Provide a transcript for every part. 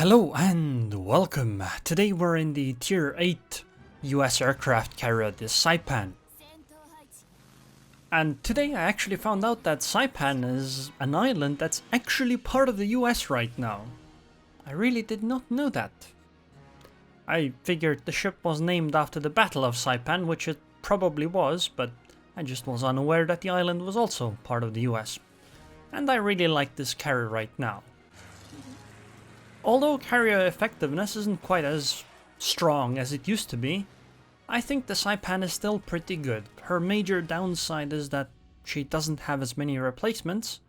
Hello and welcome. Today we're in the Tier 8 US aircraft carrier, the Saipan. And today I actually found out that Saipan is an island that's actually part of the US right now. I really did not know that. I figured the ship was named after the Battle of Saipan, which it probably was, but I just was unaware that the island was also part of the US. And I really like this carrier right now. Although carrier effectiveness isn't quite as strong as it used to be, I think the Saipan is still pretty good. Her major downside is that she doesn't have as many replacements,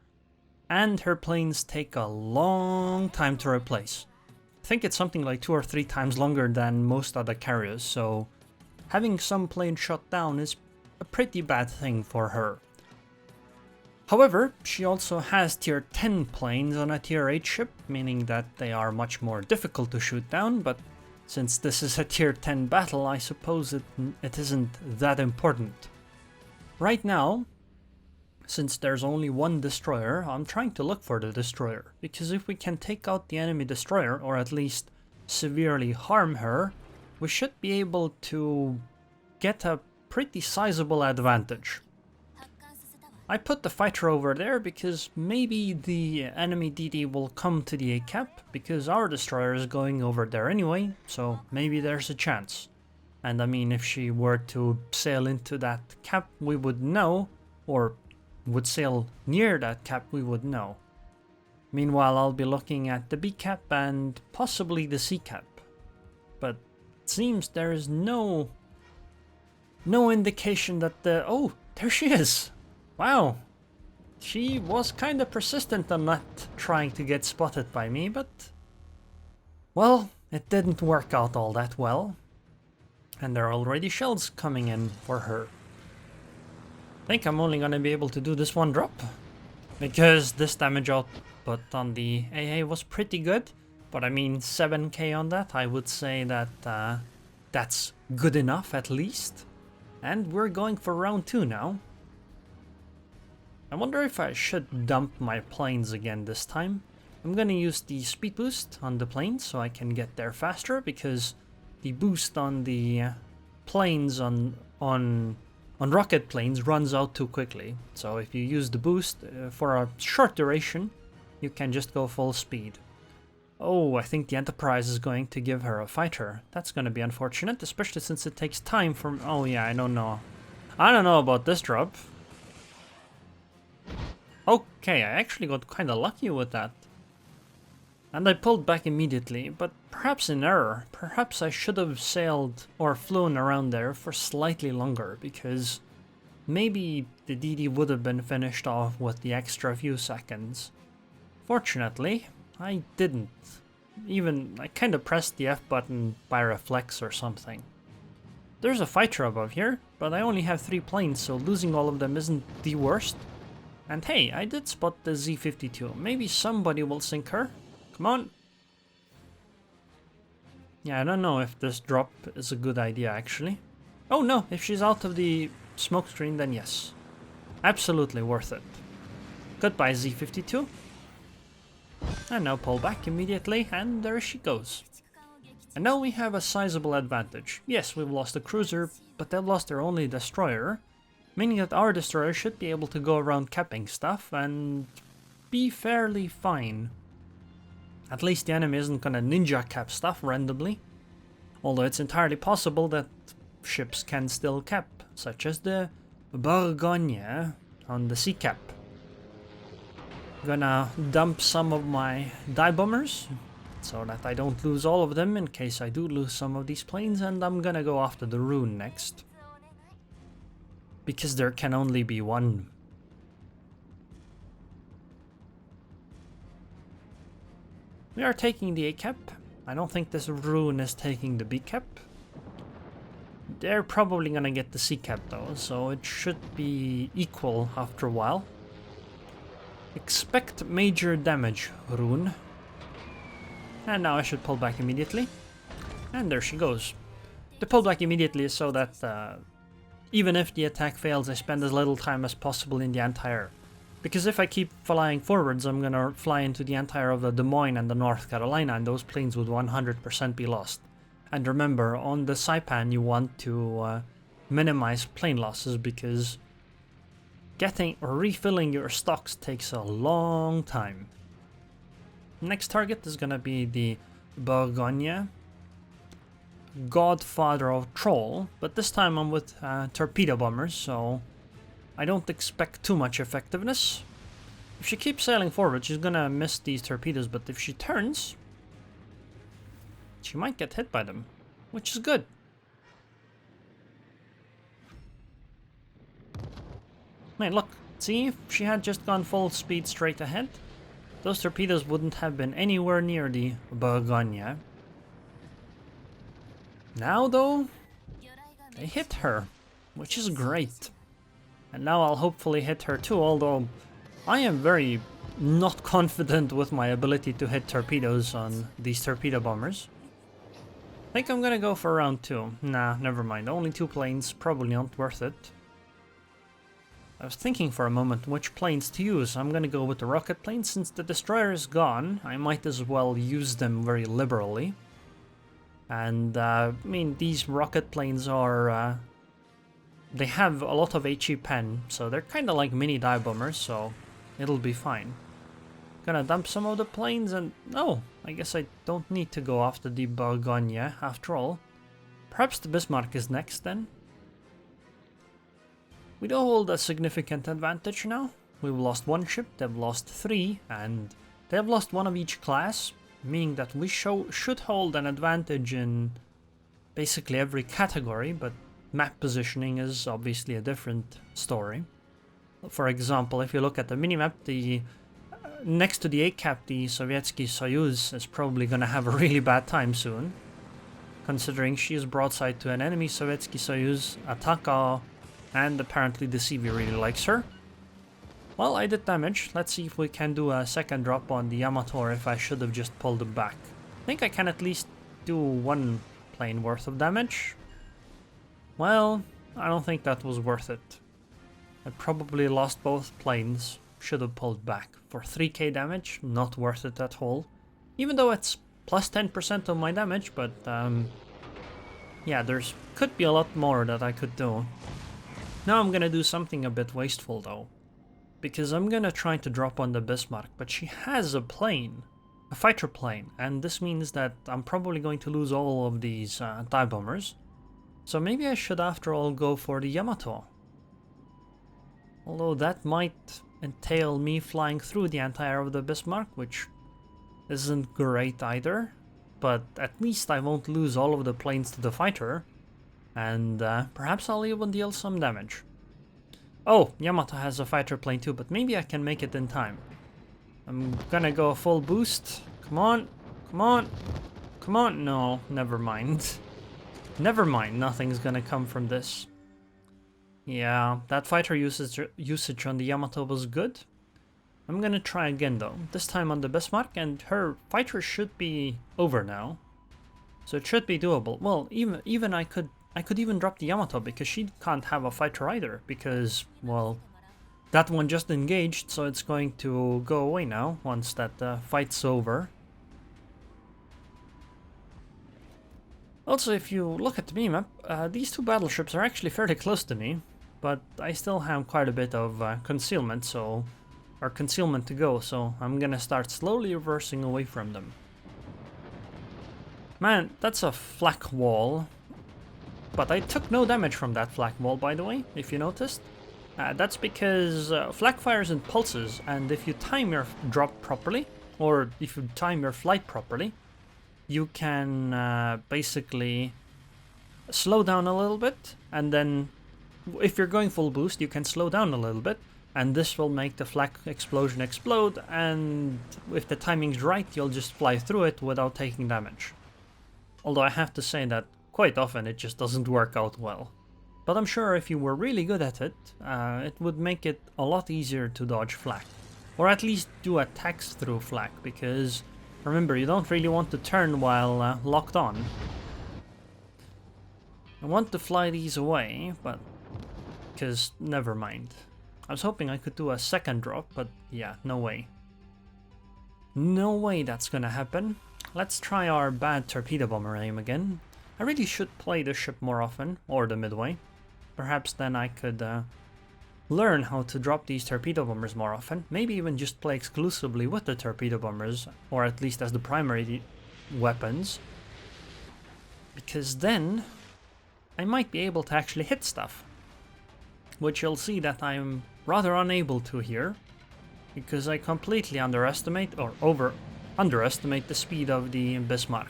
and her planes take a long time to replace. I think it's something like 2 or 3 times longer than most other carriers, so having some planes shut down is a pretty bad thing for her. However, she also has tier 10 planes on a tier 8 ship, meaning that they are much more difficult to shoot down, but since this is a tier 10 battle, I suppose it isn't that important. Right now, since there's only one destroyer, I'm trying to look for the destroyer, because if we can take out the enemy destroyer, or at least severely harm her, we should be able to get a pretty sizable advantage. I put the fighter over there because maybe the enemy DD will come to the A cap, because our destroyer is going over there anyway, so maybe there's a chance. And I mean, if she were to sail into that cap, we would know, or would sail near that cap, we would know. Meanwhile, I'll be looking at the B cap and possibly the C cap. But it seems there is no indication that the... Oh, there she is! Wow, she was kinda persistent on not trying to get spotted by me, but... well, it didn't work out all that well. And there are already shells coming in for her. I think I'm only gonna be able to do this one drop, because this damage output on the AA was pretty good. But I mean, 7k on that, I would say that that's good enough at least. And we're going for round 2 now. I wonder if I should dump my planes again this time. I'm gonna use the speed boost on the planes so I can get there faster, because the boost on the planes on rocket planes runs out too quickly. So if you use the boost for a short duration, you can just go full speed. Oh, I think the Enterprise is going to give her a fighter. That's gonna be unfortunate, especially since it takes time for... oh yeah, I don't know. I don't know about this drop. Okay, I actually got kinda lucky with that. And I pulled back immediately, but perhaps in error. Perhaps I should have sailed or flown around there for slightly longer, because maybe the DD would have been finished off with the extra few seconds. Fortunately, I didn't. Even, I kinda pressed the F button by reflex or something. There's a fighter above here, but I only have 3 planes, so losing all of them isn't the worst. And hey, I did spot the Z-52. Maybe somebody will sink her. Come on. Yeah, I don't know if this drop is a good idea, actually. Oh no, if she's out of the smoke screen, then yes. Absolutely worth it. Goodbye, Z-52. And now pull back immediately, and there she goes. And now we have a sizable advantage. Yes, we've lost a cruiser, but they've lost their only destroyer. Meaning that our destroyer should be able to go around capping stuff and be fairly fine. At least the enemy isn't gonna ninja cap stuff randomly. Although it's entirely possible that ships can still cap, such as the Bourgogne on the C cap. Gonna dump some of my dive bombers, so that I don't lose all of them in case I do lose some of these planes, and I'm gonna go after the Aerroon next. Because there can only be one. We are taking the A cap. I don't think this Aerroon is taking the B cap. They're probably gonna get the C cap though, so it should be equal after a while. Expect major damage, Aerroon. And now I should pull back immediately. And there she goes. The pull back immediately is so that even if the attack fails, I spend as little time as possible in the anti-air. Because if I keep flying forwards, I'm gonna fly into the entire of the Des Moines and the North Carolina, and those planes would 100% be lost. And remember, on the Saipan you want to minimize plane losses, because getting or refilling your stocks takes a long time. Next target is gonna be the Bourgogne, godfather of troll, but this time I'm with torpedo bombers, so I don't expect too much effectiveness. If she keeps sailing forward, she's gonna miss these torpedoes, but if she turns, she might get hit by them, which is good. Man, look, see, if she had just gone full speed straight ahead, those torpedoes wouldn't have been anywhere near the Bourgogne. Now though, they hit her, which is great. And now I'll hopefully hit her too, although I am very not confident with my ability to hit torpedoes on these torpedo bombers. I think I'm gonna go for round 2. Nah, never mind. Only 2 planes, probably not worth it. I was thinking for a moment which planes to use. I'm gonna go with the rocket planes. Since the destroyer is gone, I might as well use them very liberally. And I mean, these rocket planes are they have a lot of HE pen, so they're kind of like mini dive bombers, so it'll be fine. Gonna dump some of the planes and... oh, I guess I don't need to go after the Bourgogne after all. Perhaps the Bismarck is next then? We do hold a significant advantage now. We've lost 1 ship, they've lost 3, and they've lost 1 of each class, meaning that we should hold an advantage in basically every category, but map positioning is obviously a different story. For example, if you look at the minimap, the next to the A-cap, the Sovietsky Soyuz is probably gonna have a really bad time soon, considering she is broadside to an enemy Sovietsky Soyuz, Ataka, and apparently the CV really likes her. Well, I did damage. Let's see if we can do a second drop on the Yamato, or if I should have just pulled it back. I think I can at least do 1 plane worth of damage. Well, I don't think that was worth it. I probably lost both planes. Should have pulled back. For 3k damage, not worth it at all. Even though it's plus 10% of my damage, but yeah, there's could be a lot more that I could do. Now I'm gonna do something a bit wasteful though, because I'm gonna try to drop on the Bismarck, but she has a plane, a fighter plane, and this means that I'm probably going to lose all of these dive bombers. So maybe I should after all go for the Yamato. Although that might entail me flying through the entire of the Bismarck, which isn't great either, but at least I won't lose all of the planes to the fighter, and perhaps I'll even deal some damage. Oh, Yamato has a fighter plane too, but maybe I can make it in time. I'm gonna go full boost. Come on, come on, come on. No, never mind. Never mind, nothing's gonna come from this. Yeah, that fighter usage on the Yamato was good. I'm gonna try again though, this time on the Bismarck, and her fighter should be over now. So it should be doable. Well, even I could even drop the Yamato, because she can't have a fighter either, because, well, that one just engaged, so it's going to go away now once that fight's over. Also, if you look at the minimap, these 2 battleships are actually fairly close to me, but I still have quite a bit of concealment to go, so I'm gonna start slowly reversing away from them. Man, that's a flak wall, but I took no damage from that flak wall, by the way, if you noticed. That's because flak fires in pulses, and if you time your drop properly, or if you time your flight properly, you can basically slow down a little bit, and then if you're going full boost, you can slow down a little bit, and this will make the flak explosion explode, and if the timing's right, you'll just fly through it without taking damage. Although I have to say that quite often it just doesn't work out well. But I'm sure if you were really good at it, it would make it a lot easier to dodge flak. Or at least do attacks through flak, because remember, you don't really want to turn while locked on. I want to fly these away, but... because never mind. I was hoping I could do a second drop, but yeah, no way. No way that's gonna happen. Let's try our bad torpedo bomber aim again. I really should play the ship more often, or the midway. Perhaps then I could learn how to drop these torpedo bombers more often. Maybe even just play exclusively with the torpedo bombers, or at least as the primary weapons. Because then I might be able to actually hit stuff. Which you'll see that I'm rather unable to here. Because I completely underestimate, or underestimate the speed of the Bismarck.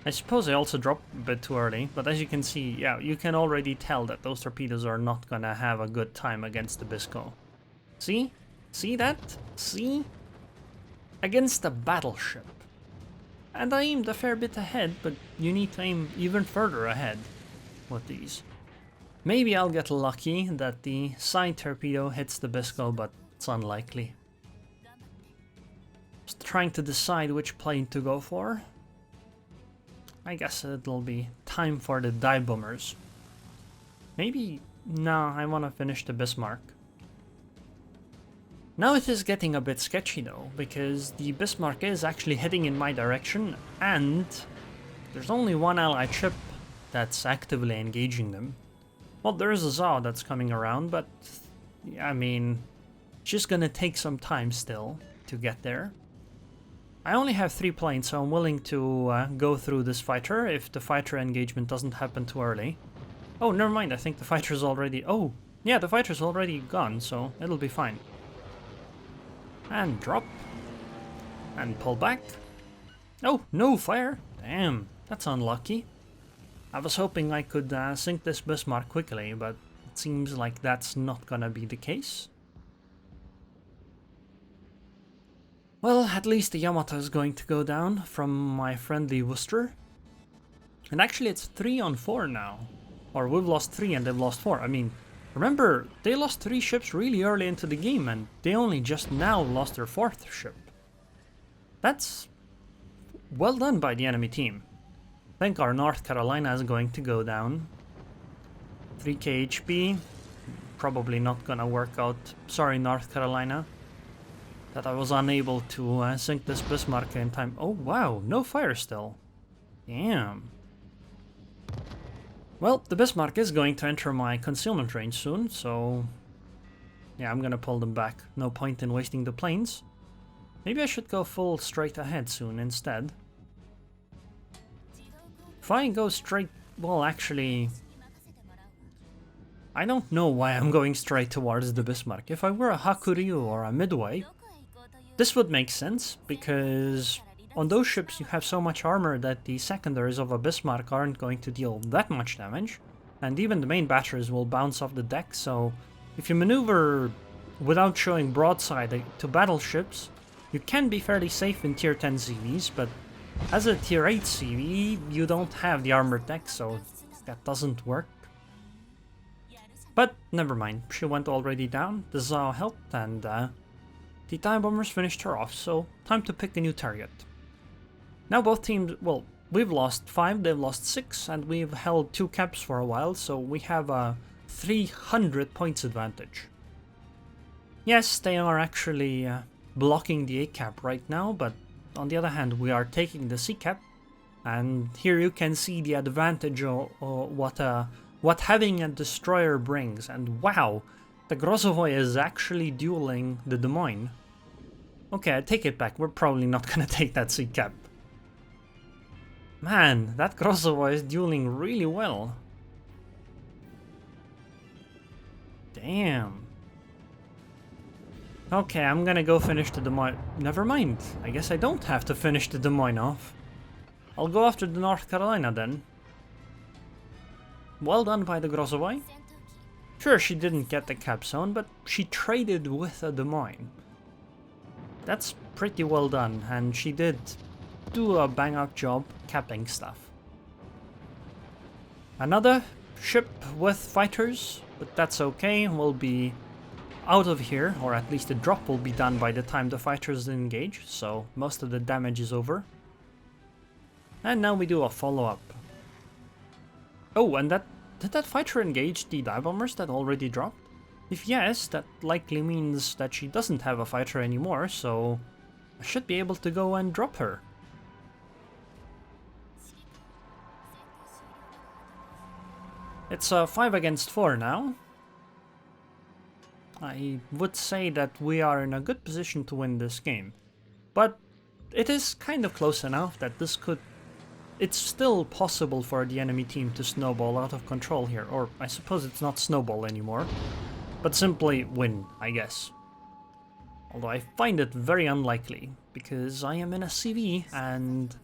I suppose I also dropped a bit too early, but as you can see, yeah, you can already tell that those torpedoes are not gonna have a good time against the Bisco. See? See that? See? Against a battleship. And I aimed a fair bit ahead, but you need to aim even further ahead with these. Maybe I'll get lucky that the side torpedo hits the Bisco, but it's unlikely. Just trying to decide which plane to go for. I guess it'll be time for the dive bombers. Maybe... no, I want to finish the Bismarck. Now it is getting a bit sketchy though, because the Bismarck is actually heading in my direction, and there's only one allied ship that's actively engaging them. Well, there is a ZAW that's coming around, but I mean, it's just gonna take some time still to get there. I only have 3 planes, so I'm willing to go through this fighter if the fighter engagement doesn't happen too early. Oh, never mind, I think the fighter's already... oh, yeah, the fighter's already gone, so it'll be fine. And drop. And pull back. Oh, no fire! Damn, that's unlucky. I was hoping I could sink this Bismarck quickly, but it seems like that's not gonna be the case. Well, at least the Yamato is going to go down from my friendly Worcester. And actually it's 3 on 4 now. Or we've lost 3 and they've lost 4. I mean, remember, they lost 3 ships really early into the game and they only just now lost their 4th ship. That's well done by the enemy team. I think our North Carolina is going to go down. 3k HP. Probably not gonna work out. Sorry, North Carolina. That I was unable to sink this Bismarck in time. Oh wow, no fire still. Damn. Well, the Bismarck is going to enter my concealment range soon, so... yeah, I'm gonna pull them back. No point in wasting the planes. Maybe I should go full straight ahead soon instead. If I go straight... well, actually... I don't know why I'm going straight towards the Bismarck. If I were a Hakuryu or a Midway, this would make sense, because on those ships you have so much armor that the secondaries of a Bismarck aren't going to deal that much damage, and even the main batteries will bounce off the deck, so if you maneuver without showing broadside to battleships, you can be fairly safe in tier 10 CVs, but as a tier 8 CV, you don't have the armored deck, so that doesn't work. But never mind, she went already down, the ZAW helped, and the dive bombers finished her off, so time to pick a new target. Now both teams, well, we've lost 5, they've lost 6, and we've held 2 caps for a while, so we have a 300 points advantage. Yes, they are actually blocking the A cap right now, but on the other hand we are taking the C cap, and here you can see the advantage of what having a destroyer brings, and wow, the Grozovoi is actually dueling the Des Moines. Okay, I take it back, we're probably not gonna take that C cap. Man, that Grozovoi is dueling really well. Damn. Okay, I'm gonna go finish the Des Moines. Never mind, I guess I don't have to finish the Des Moines off. I'll go after the North Carolina then. Well done by the Grozovoi. Sure, she didn't get the cap zone, but she traded with a Des Moines. That's pretty well done, and she did do a bang-up job capping stuff. Another ship with fighters, but that's okay, we'll be out of here, or at least the drop will be done by the time the fighters engage, so most of the damage is over. And now we do a follow-up. Oh, and that Did that fighter engage the dive bombers that already dropped? If yes, that likely means that she doesn't have a fighter anymore, so I should be able to go and drop her. It's a 5 against 4 now. I would say that we are in a good position to win this game. But it is kind of close enough that this could... It's still possible for the enemy team to snowball out of control here. Or I suppose it's not snowball anymore. But simply win, I guess. Although I find it very unlikely, because I am in a CV and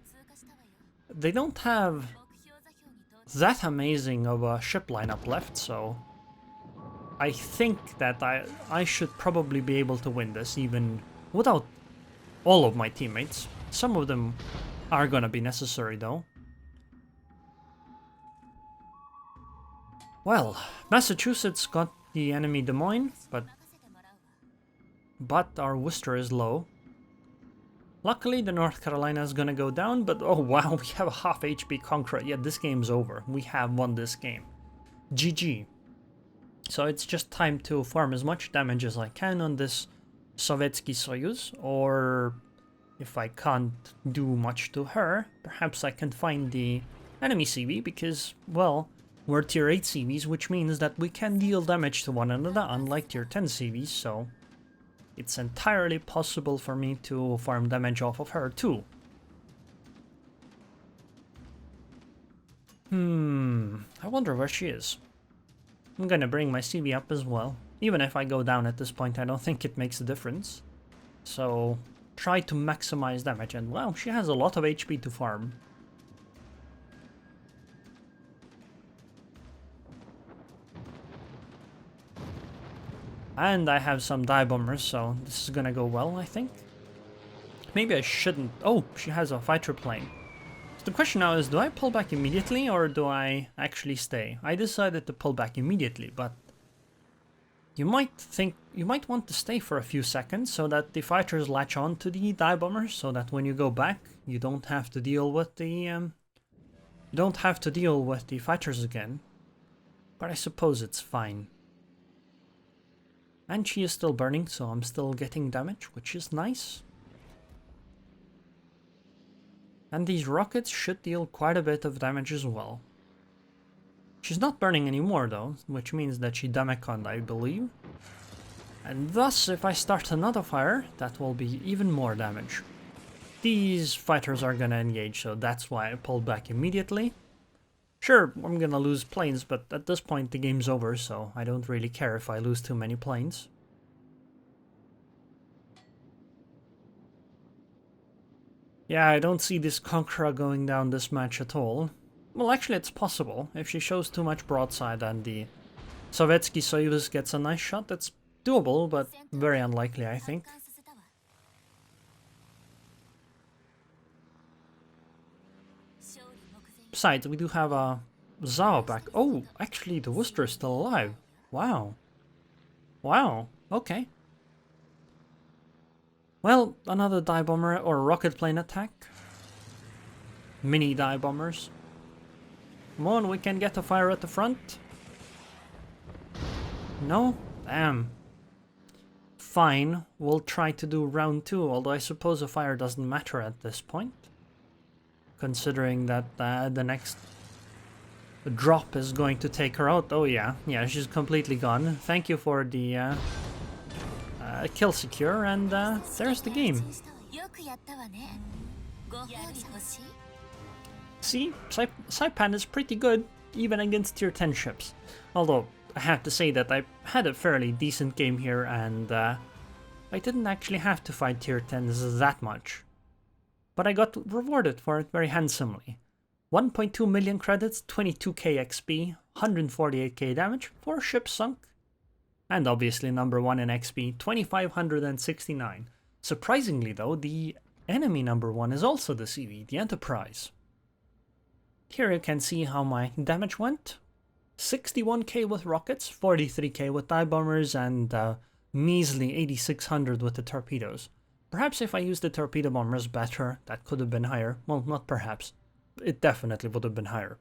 they don't have that amazing of a ship lineup left, so I think that I should probably be able to win this even without all of my teammates. Some of them are gonna be necessary though. Well, Massachusetts got the enemy Des Moines, but our Worcester is low. Luckily, the North Carolina is gonna go down, but oh wow, we have a half HP Conqueror. Yeah, this game's over. We have won this game. GG. So it's just time to farm as much damage as I can on this Sovietsky Soyuz, or if I can't do much to her, perhaps I can find the enemy CV, because, well, we're tier 8 CVs, which means that we can deal damage to one another, unlike tier 10 CVs, so it's entirely possible for me to farm damage off of her too. I wonder where she is. I'm gonna bring my CV up as well. Even if I go down at this point, I don't think it makes a difference. So try to maximize damage, and wow, she has a lot of HP to farm. And I have some dive bombers, so this is gonna go well, I think. Maybe I shouldn't. Oh, she has a fighter plane. So the question now is, do I pull back immediately or do I actually stay? I decided to pull back immediately, but you might want to stay for a few seconds so that the fighters latch on to the dive bombers, so that when you go back, you don't have to deal with the fighters again. But I suppose it's fine. And she is still burning, so I'm still getting damage, which is nice. And these rockets should deal quite a bit of damage as well. She's not burning anymore though, which means that she damaged, I believe. And thus, if I start another fire, that will be even more damage. These fighters are gonna engage, so that's why I pulled back immediately. Sure, I'm gonna lose planes, but at this point the game's over, so I don't really care if I lose too many planes. Yeah, I don't see this Conqueror going down this match at all. Well, actually it's possible. If she shows too much broadside and the Sovietsky Soyuz gets a nice shot, that's doable, but very unlikely, I think. Besides, we do have a Zao back. Oh, actually the Worcester is still alive. Wow. Wow, okay. Well, another dive bomber or rocket plane attack. Mini dive bombers. Come on, we can get a fire at the front. No? Damn. Fine, we'll try to do round 2, although I suppose a fire doesn't matter at this point. Considering that the next drop is going to take her out. Oh yeah, she's completely gone. Thank you for the kill secure, and there's the game. See, Saipan is pretty good, even against tier 10 ships. Although, I have to say that I had a fairly decent game here, and I didn't actually have to fight tier 10s that much. But I got rewarded for it very handsomely. 1.2 million credits, 22k XP, 148k damage, 4 ships sunk. And obviously number 1 in XP, 2569. Surprisingly though, the enemy number 1 is also the CV, the Enterprise. Here you can see how my damage went. 61k with rockets, 43k with dive bombers, and measly 8600 with the torpedoes. Perhaps if I used the torpedo bombers better, that could have been higher. Well, not perhaps. It definitely would have been higher.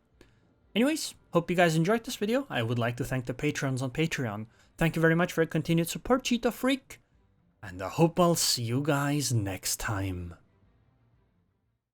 Anyways, hope you guys enjoyed this video. I would like to thank the patrons on Patreon. Thank you very much for your continued support, Cheetah Freak. And I hope I'll see you guys next time.